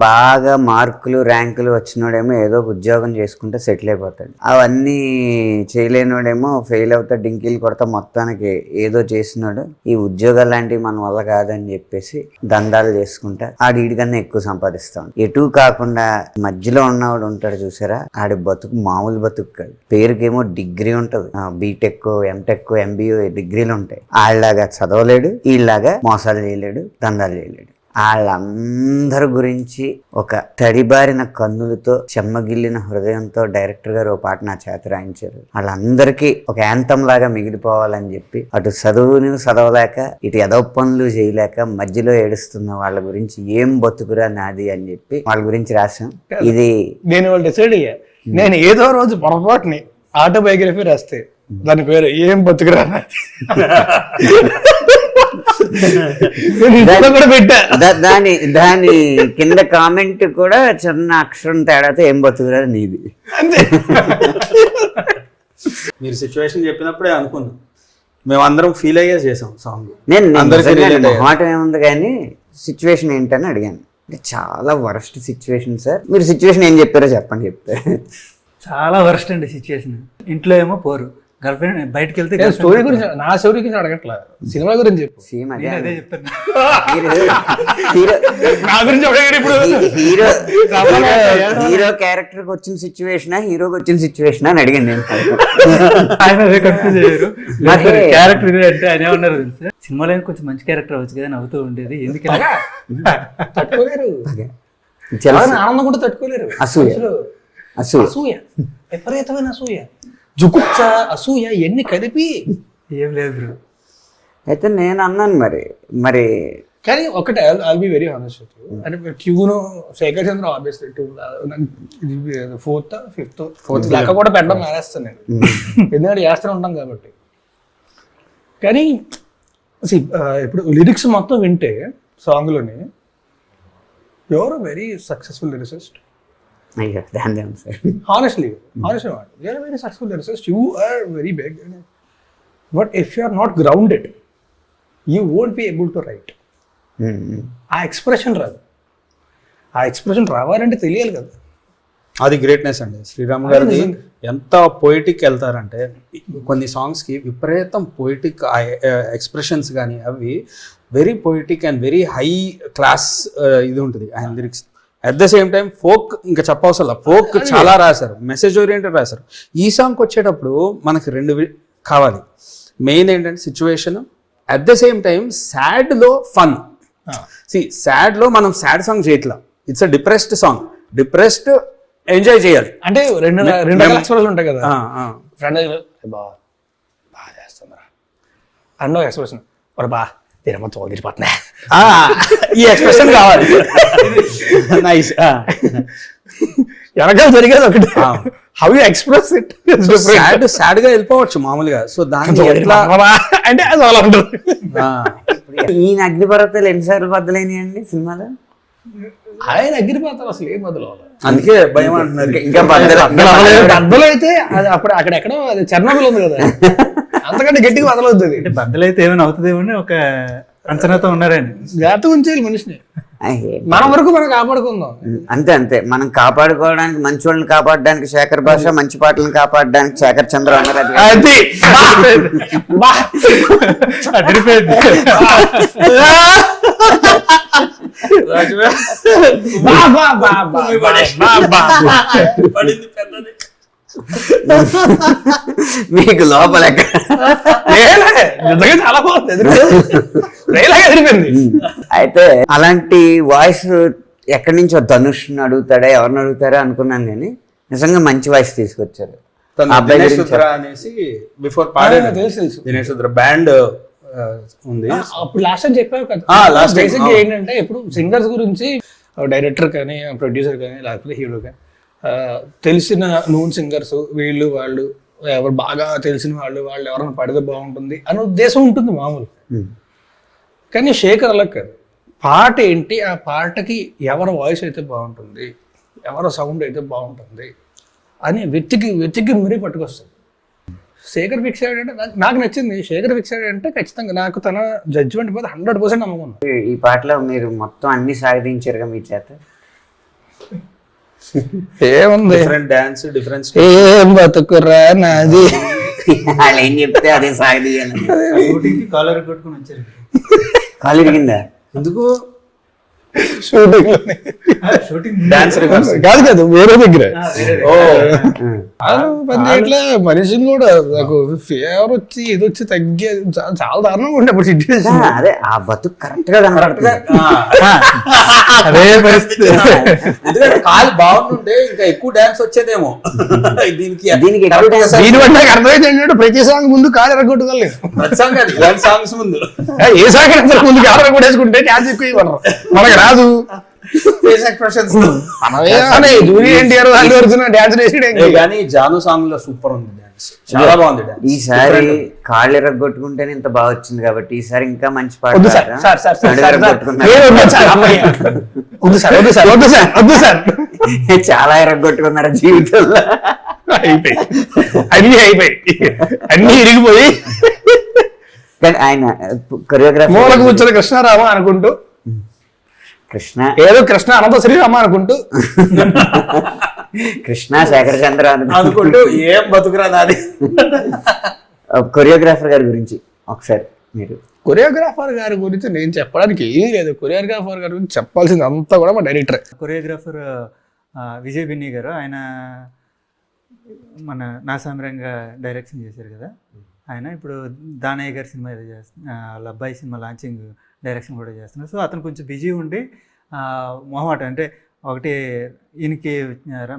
బాగా మార్కులు ర్యాంకులు వచ్చినోడేమో ఏదో ఉద్యోగం చేసుకుంటే సెటిల్ అయిపోతాడు. అవన్నీ చేయలేనోడేమో ఫెయిల్ అవుతా డింకీలు కొడతా మొత్తానికి ఏదో చేసినాడు. ఈ ఉద్యోగాలు లాంటివి మన వల్ల కాదని చెప్పేసి దందాలు చేసుకుంటా ఆడికన్నా ఎక్కువ సంపాదిస్తాడు. ఎటు కాకుండా మధ్యలో ఉన్నవాడు ఉంటాడు చూసారా, ఆడి బతుకు మామూలు బతుకు కాదు. పేరుకేమో డిగ్రీ ఉంటది, బీటెక్ ఎంటెక్ ఎంబీఏ డిగ్రీలు ఉంటాయి. వాళ్ళలాగా చదవలేడు, వీళ్ళలాగా మోసాలు చేయలేడు, దందాలు చేయలేడు. వాళ్ళందరి గురించి ఒక తడిబారిన కన్నులతో చెమ్మగిల్లిన హృదయంతో డైరెక్టర్ గారు ఒక పాట నా చేత రాయించారు. వాళ్ళందరికీ ఒక యాంతం లాగా మిగిలిపోవాలని చెప్పి అటు చదువుని చదవలేక ఇటు ఎదవ పనులు చేయలేక మధ్యలో ఏడుస్తున్న వాళ్ళ గురించి ఏం బతుకురా నాది అని చెప్పి వాళ్ళ గురించి రాశాం. ఇది నేను వాళ్ళు డిసైడ్ అయ్యా, నేను ఏదో రోజు పొరపాటుని ఆటోబయోగ్రఫీ రాస్తే దాని పేరు ఏం బతుకురా దాని కింద కామెంట్ కూడా చిన్న అక్షరం తేడాతో ఏం బతుకురా నీది. మీరు సిచ్యువేషన్ చెప్పినప్పుడే అనుకున్నాం, మేమందరం ఫీల్ అయ్యే చేసాం సాంగ్. నేను మాట ఏముంది కానీ సిచ్యువేషన్ ఏంటని అడిగాను. అంటే చాలా వరస్ట్ సిచ్యువేషన్ సార్. మీరు సిచ్యువేషన్ ఏం చెప్పారో చెప్పండి. చెప్తే చాలా వరస్ట్ అండి సిచ్యువేషన్. ఇంట్లో ఏమో పోరు, గర్ల్ ఫ్రెండ్ బయటకు వెళ్తే స్టోరీ గురించి నా స్టోరీ గురించి అడగట్లా, సినిమా గురించి చెప్పు. సేమ్ అదే చెప్తాను. హీరో క్యారెక్టర్ కి వచ్చిన సిచ్యువేషన్ హీరోకి వచ్చిన సిచ్యువేషన్ అని అడిగాను నేను. ఆయన అదే కన్ఫ్యూజ్ అయ్యారు. క్యారెక్టర్ ఇది అంటే ఆయన ఏమన్నారు తెలుసా, సినిమాలో కొంచెం మంచి క్యారెక్టర్ అవచ్చు కదా, నవ్వుతూ ఉండేది, ఎందుకు తట్టుకోలేరు, ఆనందం కూడా తట్టుకోలేరు. అసూయ విపరీతమైన అసూయ, జుగుప్స, అసూయ ఎన్ని కలిపి ఏం లేదు బ్రో. అయితే నేను అన్నాను మరి కానీ ఒకటే, ఐల్ బి వెరీ హానెస్ట్ అంటే ట్యూన్ శేఖర్ చంద్ర ఆబ్వియస్లీ ఫోర్త్ దాకా కూడా పెట్టడం మానేస్తాను నేను, ఎందుకంటే చేస్తూనే ఉంటాం కాబట్టి. కానీ ఇప్పుడు లిరిక్స్ మొత్తం వింటే సాంగ్లోని your very successful lyricist. Honestly, you are a very successful lyricist. You are very big, but if you are not grounded, you won't be able to write. ఆ ఎక్స్ప్రెషన్ రాదు. ఆ ఎక్స్ప్రెషన్ రావాలంటే తెలియాలి కదా. అది గ్రేట్నెస్ అండి. శ్రీరామ్ గారిది ఎంత పోయిటిక్ వెళ్తారంటే కొన్ని సాంగ్స్కి విపరీతం పోయిటిక్ ఎక్స్ప్రెషన్స్ కానీ అవి very poetic and very high class ఇది ఉంటుంది ఆయన lyrics. At the same time folk ఇంకా చెప్పవసరం, ఫోక్ చాలా రాశారు, మెసేజ్ ఓరియంటెడ్ రాశారు. ఈ సాంగ్కి వచ్చేటప్పుడు మనకి రెండు కావాలి. మెయిన్ ఏంటంటే situation, at the same time సాడ్లో ఫన్. సాడ్లో మనం సాడ్ సాంగ్ చేయట్లా, it's a depressed song. Depressed enjoy చేయాలి అంటే రెండు ఎక్స్ప్రెషన్ ఉంటాయి కదా. ఫ్రెండ్ బాగా చేస్తుందా అన్నో ఎక్స్ప్రెషన్ బా మొత్తం తిరిగిపోతున్నా, ఈ ఎక్స్ప్రెషన్ కావాలి. నైస్. వెనకాల జరిగేది ఒకటి, how you express it. Sad గా వెళ్ళిపోవచ్చు మామూలుగా. సో దాన్ని ఎట్లా అంటే అది అలా ఉంటుంది. ఈయన అగ్నిపర్వతాలు ఎన్నిసార్లు బద్దలైనాయండి సినిమాలో? ఆయన అగ్నిపర్వతాలు అసలు ఏం బదులు, అందుకే భయం అంటున్నారు. ఇంకా బద్దలైతే అది అప్పుడు అక్కడెక్కడో అది చెర్నోబిల్ ఉంది కదా, అంతకంటే గట్టిగా బదలవుతుంది. అంటే బద్దలైతే ఏమైనా అవుతుందేమో అని ఒక అంచనాతో ఉన్నారండి. జాగ్రత్తగా ఉంచేయాలి మనిషిని, మన వరకు మనం కాపాడుకుందాం. అంతే మనం కాపాడుకోవడానికి, మంచి వాళ్ళని కాపాడడానికి శేఖర్ భాష, మంచి పాటలను కాపాడడానికి శేఖర్ చంద్ర అన్నారు. మీకు లోపల చాలా బాగుంది. అయితే అలాంటి వాయిస్ ఎక్కడి నుంచో ధనుష్ని అడుగుతాడా ఎవరిని అడుగుతారా అనుకున్నాను, కానీ నిజంగా మంచి వాయిస్ తీసుకొచ్చారు. అనేసి బిఫోర్ పాడారు దినేష్ రుద్ర బ్యాండ్ ఉంది. అప్పుడు లాస్ట్ టైం చెప్పావు కదా, బేసిక్గా ఏంటంటే ఇప్పుడు సింగర్స్ గురించి డైరెక్టర్ కానీ ప్రొడ్యూసర్ కానీ లేకపోతే హీరో కానీ తెలిసిన నోన్ సింగర్స్ వీళ్ళు వాళ్ళు ఎవరు బాగా తెలిసిన వాళ్ళు ఎవరైనా పడితే బాగుంటుంది అనే ఉద్దేశం ఉంటుంది మామూలు. కానీ శేఖర్ అలా కాదు, పాట ఏంటి, ఆ పాటకి ఎవరి వాయిస్ అయితే బాగుంటుంది, ఎవరి సౌండ్ అయితే బాగుంటుంది అని వెతికి మరీ పట్టుకొస్తుంది. శేఖర్ ఫిక్స్ అయ్యాడంటే నాకు నచ్చింది. శేఖర్ ఫిక్స్ అయ్యాడంటే ఖచ్చితంగా నాకు తన జడ్జిమెంట్ మీద 100% నమ్మకం. ఈ పాటలో మీరు మొత్తం అన్ని సాధించారుగా మీ చేత. ఏముంది డిఫరెంట్ డాన్స్ డిఫరెంట్ ఏం బతుకురా నాది. వాళ్ళు ఏం చెప్తే అదే సాగదీయాలి. షూటింగ్ కి కాలర్ కొట్టుకుని వచ్చారు. కాలు ఇరిగిందా? ఎందుకు షూటింగ్ షూటింగ్ డాన్స్ రివర్స్ కాదు కాదు వేరే దగ్గర. ఓ ఇట్లా మనిషిని కూడా నాకు ఫీవర్ వచ్చి ఇది వచ్చి తగ్గే చాలా దారుణంగా ఉండే అప్పుడు సిట్యుయేషన్. అదే ఆ బతుకు కరెక్ట్ గా కనపడుతుంది. అదే పరిస్థితి. ఎందుకంటే కాలు బాగుంటుంటే ఇంకా ఎక్కువ డాన్స్ వచ్చేదేమో. దీనికి దీనికి ఎక్కువ dance దీని వల్ల నాకు అర్థమైంది ఏంటంటే ప్రతి సాంగ్ ముందు కాలు ఎరగొట్టుకోలేదు. సాంగ్స్ ముందు ఏ సాంగ్ ముందు కాలు ఎరగొట్టేసుకుంటే డాన్స్ ఎక్కువ ఇవ్వరు, మనకు రాదు. Face expressions junior NTR Allu Arjun dance వేసి కానీ జాను సాంగ్ లో సూపర్ ఉంది డాన్స్, చాలా బాగుంది డాన్స్. ఈసారి కాళ్ళు ఎరగొట్టుకుంటేనే ఇంత బాగా వచ్చింది కాబట్టి ఈసారి ఇంకా మంచి పాట వద్దు సార్, పాడరా? సార్, సార్, సార్, నడుము సార్, సార్. ఎరగొట్టుకున్నారు. ఏ వద్దు సార్, అమ్మాయి. వద్దు సార్, వద్దు సార్, వద్దు సార్, వద్దు సార్. చాలా ఎరగొట్టుకున్నారు జీవితంలో. అయిపోయి అన్ని అయిపోయి అన్ని ఇరిగిపోయి కానీ ఆయన కొరియోగ్రాఫర్ మూలకు కూర్చొని కృష్ణారామ అనుకుంటూ కృష్ణ ఏదో కృష్ణ అనంత శ్రీరామ అనుకుంటూ కృష్ణ శేఖర్ చంద్ర అనుకుంటూ ఏం బతుకురా నాది. కొరియోగ్రాఫర్ గారి గురించి ఒకసారి మీరు. కొరియోగ్రాఫర్ గారి గురించి నేను చెప్పడానికి ఏమీ లేదు. కొరియోగ్రాఫర్ గారి గురించి చెప్పాల్సింది అంతా కూడా మా డైరెక్టర్. కొరియోగ్రాఫర్ విజయ్ బిన్నీ గారు, ఆయన మన నా సామ్రంగా డైరెక్షన్ చేశారు కదా. ఆయన ఇప్పుడు దానయ్య గారి సినిమా ఏదో చేస్తున్నారు, వాళ్ళ అబ్బాయి సినిమా లాంచింగ్ డైరెక్షన్ కూడా చేస్తున్నారు. సో అతను కొంచెం బిజీ ఉండి మొహమాట అంటే ఒకటి ఈయనకి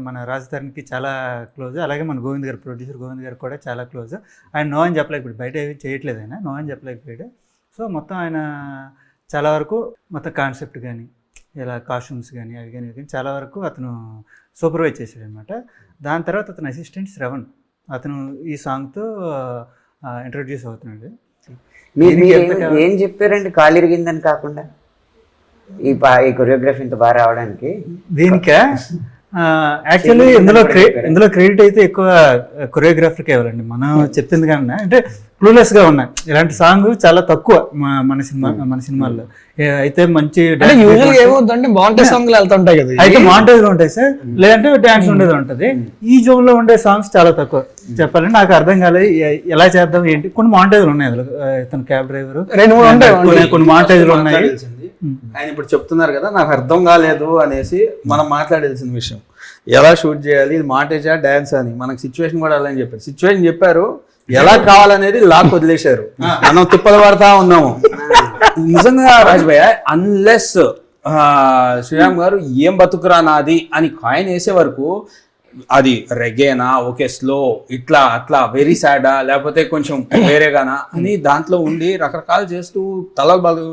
మన రాజధానికి చాలా క్లోజ్, అలాగే మన గోవింద్ గారు ప్రొడ్యూసర్ గోవింద్ గారు కూడా చాలా క్లోజ్. ఆయన నో అని చెప్పలేకపోయాడు, బయట ఏవి చేయట్లేదు, ఆయన నో అని చెప్పలేకపోయాడు. సో మొత్తం ఆయన చాలా వరకు మొత్తం కాన్సెప్ట్ కానీ ఇలా కాస్ట్యూమ్స్ కానీ అవి కానీ చాలా వరకు అతను సూపర్వైజ్ చేశాడు అనమాట. దాని తర్వాత అతను అసిస్టెంట్ శ్రవణ్, అతను ఈ సాంగ్తో ఇంట్రొడ్యూస్ అవుతున్నాడు. మీరు ఏం చెప్పారండి కాలు ఇరిగిందని కాకుండా ఈ కొరియోగ్రఫీ ఇంత బాగా రావడానికి? దీనికా యాక్చువల్లీ ఇందులో క్రెడిట్ అయితే ఎక్కువ కొరియోగ్రాఫర్కి ఇవ్వాలండి. మనం చెప్పింది కానీ అంటే క్లూలెస్గా ఉన్నాయి. ఇలాంటి సాంగ్ చాలా తక్కువ మన సినిమాల్లో. అయితే మంచి ఏమవుతుందంటే మాంటేజ్ సాంగ్లు వెళ్తుంటాయి కదా, అయితే మాంటేజ్లో ఉంటాయి సార్, లేదంటే డ్యాన్స్ ఉండేది ఉంటుంది. ఈ జోన్లో ఉండే సాంగ్స్ చాలా తక్కువ. చెప్పాలంటే నాకు అర్థం కాలేదు ఎలా చేద్దాం ఏంటి. కొన్ని మాంటేజ్లు ఉన్నాయి అందులో, ఇతను క్యాబ్ డ్రైవర్, కొన్ని మాంటేజ్లు ఉన్నాయి. ఆయన ఇప్పుడు చెప్తున్నారు కదా, నాకు అర్థం కాలేదు అనేసి మనం మాట్లాడాల్సిన విషయం. ఎలా షూట్ చేయాలి, ఇది మాంటేజా డాన్స్ అని మనకు సిచ్యువేషన్ కూడా అలా అని చెప్పారు. సిచ్యువేషన్ చెప్పారు, ఎలా కావాలనేది లాక్ వదిలేశారు, మనం తిప్పలు పడతా ఉన్నాము. నిజంగా రాజభయ్య, అన్లెస్ శ్రీరామ్ గారు ఏం బతుకురా నాది అని కాయిన్ వేసే వరకు అది రెగేనా, ఓకే స్లో, ఇట్లా అట్లా వెరీ సాడా, లేకపోతే కొంచెం వేరేగానా అని దాంట్లో ఉండి రకరకాలు చేస్తూ తలలు బలు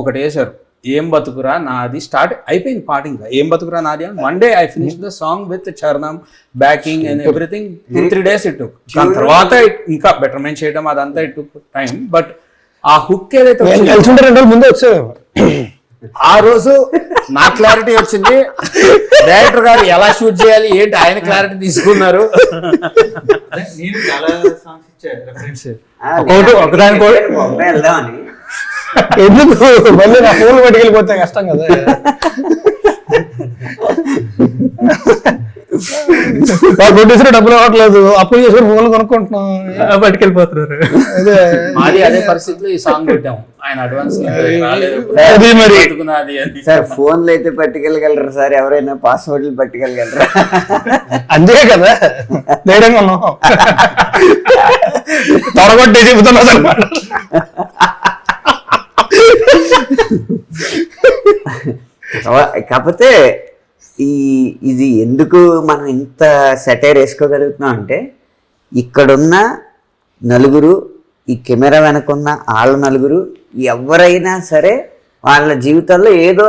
ఒకటి వేశారు. ఏం బతుకురా నాది స్టార్ట్ అయిపోయింది పాట. ఇంకా ఏం బతుకురా నాది అని one day I finish the song with చరణం, backing and everything. 2-3 days it took. దాని తర్వాత ఇంకా బెటర్మెంట్ చేయడం అదంతా ఇట్ టుక్ టైం. బట్ ఆ హుక్ ఏదైతే 2 రోజుల ముందే వచ్చేది, ఆ రోజు నా క్లారిటీ వచ్చింది. డైరెక్టర్ గారు ఎలా షూట్ చేయాలి ఏంటి ఆయన క్లారిటీ తీసుకున్నారు. నేను చాలా సాంగ్స్ ఇచ్చా రెఫరెన్స్. ఒకదాని వెళ్దామని ఎందుకు మళ్ళీ నా ఫోన్ పట్టుకెళ్ళిపోతే కష్టం కదా. ప్రొడ్యూసర్ డబ్బులు ఇవ్వట్లేదు, అప్పులు చేసి ఫోన్లు కొనుక్కుంటున్నాం, పట్టుకెళ్ళిపోతున్నారు. అదే పరిస్థితిలో ఈ సాంగ్ పెట్టాము. ఆయన అడ్వాన్స్ సార్ ఫోన్లు అయితే పట్టుకెళ్ళగలరు సార్, ఎవరైనా పాస్వర్డ్లు పట్టుకెళ్ళగలరా? అంతే కదా, ధైర్యంగా ఉన్నాం, త్వరగొట్టే చెబుతున్నా అనమాట. కాకపోతే ఇది ఎందుకు మనం ఇంత సెటైర్ వేసుకోగలుగుతున్నాం అంటే, ఇక్కడున్న నలుగురు, ఈ కెమెరా వెనకున్న వాళ్ళ నలుగురు, ఎవరైనా సరే వాళ్ళ జీవితాల్లో ఏదో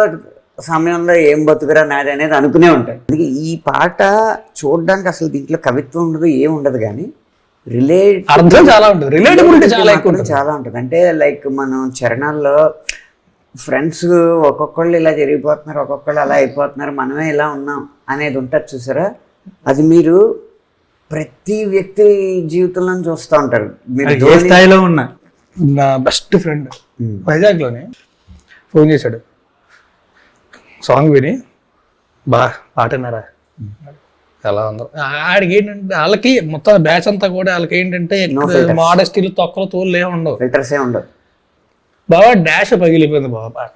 సమయంలో ఏం బతుకురా నాది అనేది అనుకునే ఉంటారు. అందుకే ఈ పాట చూడడానికి అసలు దీంట్లో కవిత్వం ఉండదు, ఏం ఉండదు, కానీ అర్థం చాలా ఉంటుంది, రిలేటబిలిటీ చాలా ఎక్కువ ఉంటుంది. చాలా ఉంటుంది. అంటే లైక్ మనం చరణాల్లో ఫ్రెండ్స్ ఒక్కొక్కళ్ళు ఇలా జరిగిపోతున్నారు, ఒక్కొక్కళ్ళు అలా అయిపోతున్నారు, మనమే ఇలా ఉన్నాం అనేది ఉంటుంది చూసారా. అది మీరు ప్రతి వ్యక్తి జీవితంలో చూస్తూ ఉంటారు. మీరు ఏ స్థాయిలో ఉన్నా, నా బెస్ట్ ఫ్రెండ్ వైజాగ్లోనే ఫోన్ చేశాడు, సాంగ్ విని బా పాట విన్నారా ఎలా ఉందో. ఆడికి ఏంటంటే వాళ్ళకి మొత్తం డాష్ అంతా కూడా వాళ్ళకి ఏంటంటే మోడస్టీలు తొక్కలు తోలు ఏమి ఉండవు, ఫిల్టర్స్ ఏ ఉండవు. బాబా డాష్ పగిలిపోయింది బాబా పాట.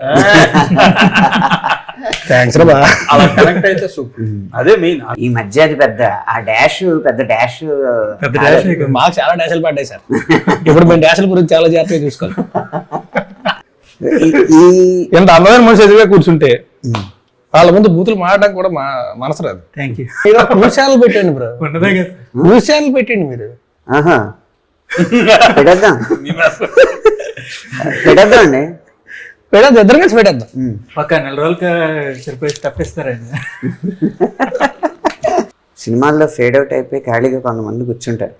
థ్యాంక్స్ రా బాబా. అలా కనెక్ట్ అయితే సూపర్. అదే మెయిన్. ఈ మధ్య అది పెద్ద ఆ డాష్ పెద్ద డాష్ మాకు చాలా డాష్లు పడ్డాయి సార్. ఇప్పుడు మేము డాష్ల గురించి చాలా జాగ్రత్తగా చూసుకోవాలి. ఎంత అందమైన మనిషి ఎదురుగా కూర్చుంటే వాళ్ళ ముందు బూతులు మారడానికి కూడా మనసు రాదు. Thank you. న్యూస్ ఛానల్ పెట్టండి బ్రో, న్యూస్ ఛానల్ పెట్టండి మీరు. పెట్టేద్దాం పెట్టేద్దాం అండి, పెట్టేద్దాం, ఇద్దరు కలిసి పెట్టేద్దాం. ఒక 4 రోజులకి సరిపోయి తప్పిస్తారండి. సినిమాల్లో ఫేడ్ అవుట్ అయిపోయి ఖాళీగా కొంతమంది కూర్చుంటారు.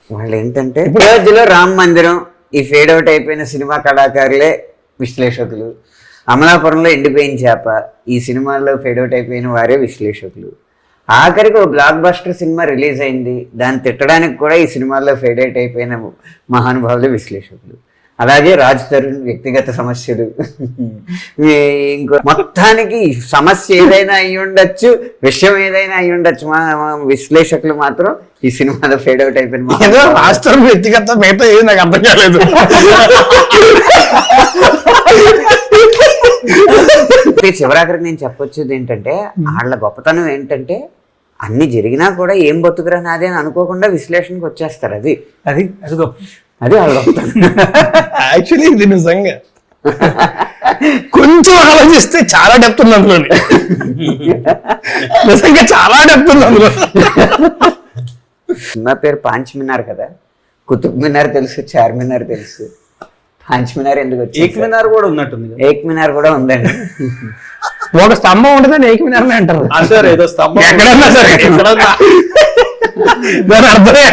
వాళ్ళు ఏంటంటే రోజులో రామ్ మందిరం ఈ ఫేడ్ అవుట్ అయిపోయిన సినిమా కళాకారులే విశ్లేషకులు, అమలాపురంలో ఎండిపోయిన చేప ఈ సినిమాల్లో ఫేడ్ అవుట్ అయిపోయిన వారే విశ్లేషకులు. ఆఖరికి ఒక బ్లాక్ బస్టర్ సినిమా రిలీజ్ అయింది, దాన్ని తిట్టడానికి కూడా ఈ సినిమాల్లో ఫేడ్ అవుట్ అయిపోయిన మహానుభావులు విశ్లేషకులు. అలాగే రాజ్ తరుణ్ వ్యక్తిగత సమస్యలు, ఇంకో మొత్తానికి సమస్య ఏదైనా అయి ఉండొచ్చు, విషయం ఏదైనా అయి ఉండొచ్చు, మా విశ్లేషకులు మాత్రం ఈ సినిమాలో ఫేడ్ అవుట్ అయిపోయిన రాజ్ తరుణ్ వ్యక్తిగత మిగతా ఏది నాకు అర్థం కాలేదు. చివరాఖరికి నేను చెప్పొచ్చేది ఏంటంటే వాళ్ళ గొప్పతనం ఏంటంటే అన్ని జరిగినా కూడా ఏం బతుకురా నాది అని అనుకోకుండా విశ్లేషణకు వచ్చేస్తారు. అది అది అది గొప్ప, అది వాళ్ళ గొప్పతనం. యాక్చువల్లీ ఇది నిజంగా కొంచెం ఆలోచిస్తే చాలా డెప్త్ ఉంది అందులో, నిజంగా చాలా డెప్త్ ఉంది అందులో. సినిమా పేరు పాంచ్ మినార్ కదా, కుతుబ్ మినార్ తెలుసు, చార్మినార్ తెలుసు, పాంచ్ మినార్ ఎందుకు వచ్చి ఏక్ మినార్ కూడా ఉన్నట్టుంది. ఏక్ మినార్ కూడా ఉందండి. ఒక స్తంభం ఉంటుందని ఏక్ మినార్ అంటారు సార్. ఏదో స్తంభం ఎక్కడన్నా సరే దాని అర్థమే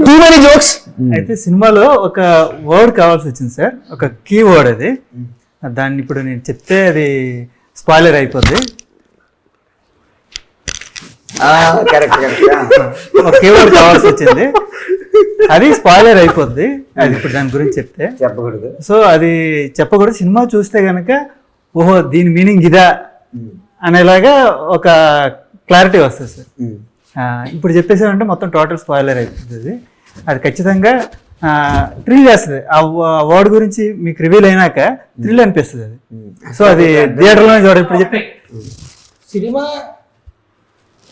టూ మెనీ జోక్స్. అయితే సినిమాలో ఒక వర్డ్ కావాల్సి వచ్చింది సార్, ఒక కీ వర్డ్. అది దాన్ని ఇప్పుడు నేను చెప్తే అది స్పాయిలర్ అయిపోద్ది. Correct correct. ఒక కీ వర్డ్ కావాల్సి వచ్చింది, అది స్పాయిలర్ అయిపోద్ది. అది ఇప్పుడు దాని గురించి చెప్తే చెప్పకూడదు. సో అది చెప్పకూడదు. సినిమా చూస్తే కనుక ఓహో దీని మీనింగ్ ఇదా అనేలాగా ఒక క్లారిటీ వస్తుంది సార్. ఇప్పుడు చెప్పేసామంటే మొత్తం టోటల్ స్పాయిలర్ అయిపోతుంది. అది ఖచ్చితంగా థ్రిల్ చేస్తుంది. ఆ వర్డ్ గురించి మీకు రివీల్ అయినాక థ్రిల్ అనిపిస్తుంది అది. సో అది థియేటర్లోనే చూడాలి. ఇప్పుడు చెప్పి సినిమా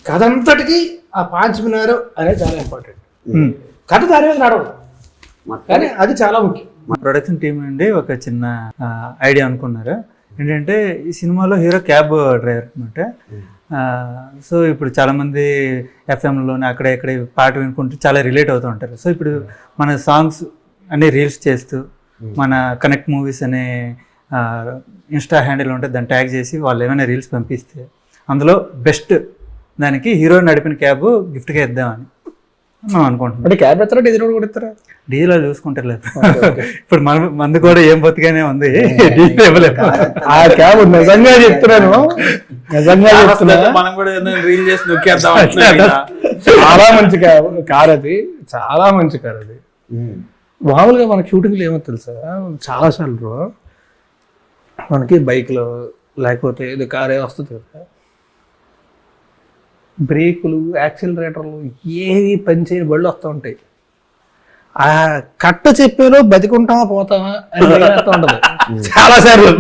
కథంతటికి ఆ పాంచ్ మినార్ అనేది చాలా ఇంపార్టెంట్. కథ దాని మీద నడవదు కానీ అది చాలా ముఖ్యం. మా ప్రొడక్షన్ టీం నుండి ఒక చిన్న ఐడియా అనుకున్నారు. ఏంటంటే ఈ సినిమాలో హీరో క్యాబ్ డ్రైవర్ అనమాట. సో ఇప్పుడు చాలామంది ఎఫ్ఎంలోనే అక్కడ ఇక్కడ పాట వినుకుంటూ చాలా రిలేట్ అవుతూ ఉంటారు. సో ఇప్పుడు మన సాంగ్స్ అన్ని రీల్స్ చేస్తూ మన కనెక్ట్ మూవీస్ అనే ఇన్స్టా హ్యాండిల్ ఉంటే దాన్ని ట్యాగ్ చేసి వాళ్ళు ఏమైనా రీల్స్ పంపిస్తే అందులో బెస్ట్ దానికి హీరో నడిపిన క్యాబ్ గిఫ్ట్గా ఇద్దామని మనం అనుకుంటున్నాం. అంటే క్యాబ్ ఎత్తారా డీజిల్ కూడా ఇస్తారా? డీజిల్ చూసుకుంటారు లేదు. ఇప్పుడు మందు కూడా ఏం బతిగానే ఉంది, డీజిల్ ఇవ్వలేదు. ఆ క్యాబ్ నిజంగా చెప్తున్నాను, నిజంగా చెప్తున్నా, మనం కూడా రీల్ చేసి నొక్కేద్దాం. చాలా మంచి కార్ అది, చాలా మంచి కార్ అది. మామూలుగా మనకి షూటింగ్లో ఏమో తెలుసా, చాలాసార్లు మనకి బైక్లో లేకపోతే ఇది కారే వస్తుంది కదా, బ్రేకులు యాక్సిలరేటర్లు ఏవి పనిచేయని బళ్ళు వస్తూ ఉంటాయి. ఆ కట్ట చెప్పేలో బతికుంటామా పోతామా అని వస్తూ ఉంటది చాలాసార్లు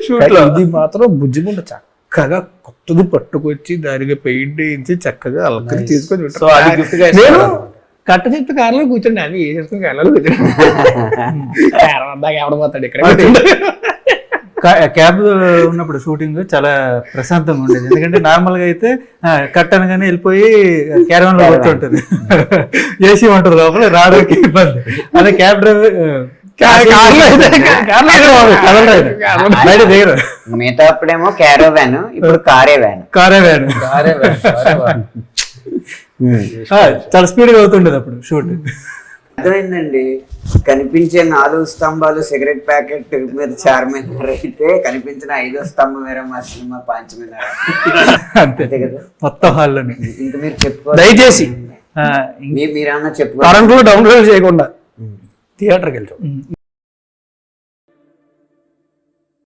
షూట్లో. ఇది మాత్రం బుజ్జిగుంట చక్కగా కొత్తది పట్టుకొచ్చి దానికి పెయింట్ వేయించి చక్కగా అలకరి తీసుకొని నేను కట్ట చెప్తే కార్లో కూర్చోండి, అవి ఏ చేసుకుని కార్లో కూర్చోండి, ఎవడ పోతాడు ఇక్కడ. క్యాబ్ ఉన్నప్పుడు షూటింగ్ చాలా ప్రశాంతంగా ఉండేది. ఎందుకంటే నార్మల్గా అయితే కట్ అనగానే వెళ్ళిపోయి క్యారవాన్ లో కూర్చుంటుంది, ఏసీ ఉంటుంది లోపల, రావడానికి ఇబ్బంది. అదే క్యాబ్ డ్రైవర్ బయట దిగరు. మిగతా అప్పుడేమో క్యారో వ్యాన్, ఇప్పుడు కారే వ్యాన్. చాలా స్పీడ్గా అవుతుండేది అప్పుడు షూట్. అర్థమైందండి. కనిపించే 4 స్తంభాలు సిగరెట్ ప్యాకెట్ మీరు చార్మినార్ అయితే కనిపించిన 5వ స్తంభం వేరే మా సినిమా పాంచ్ మినార్. అంతే కదా మొత్తం హాల్లోనే. ఇంక మీరు చెప్పుకో, దయచేసి మీరేమన్నా చెప్పుకో. కరెంట్లో డౌన్లోడ్ చేయకుండా థియేటర్కి వెళ్తాం.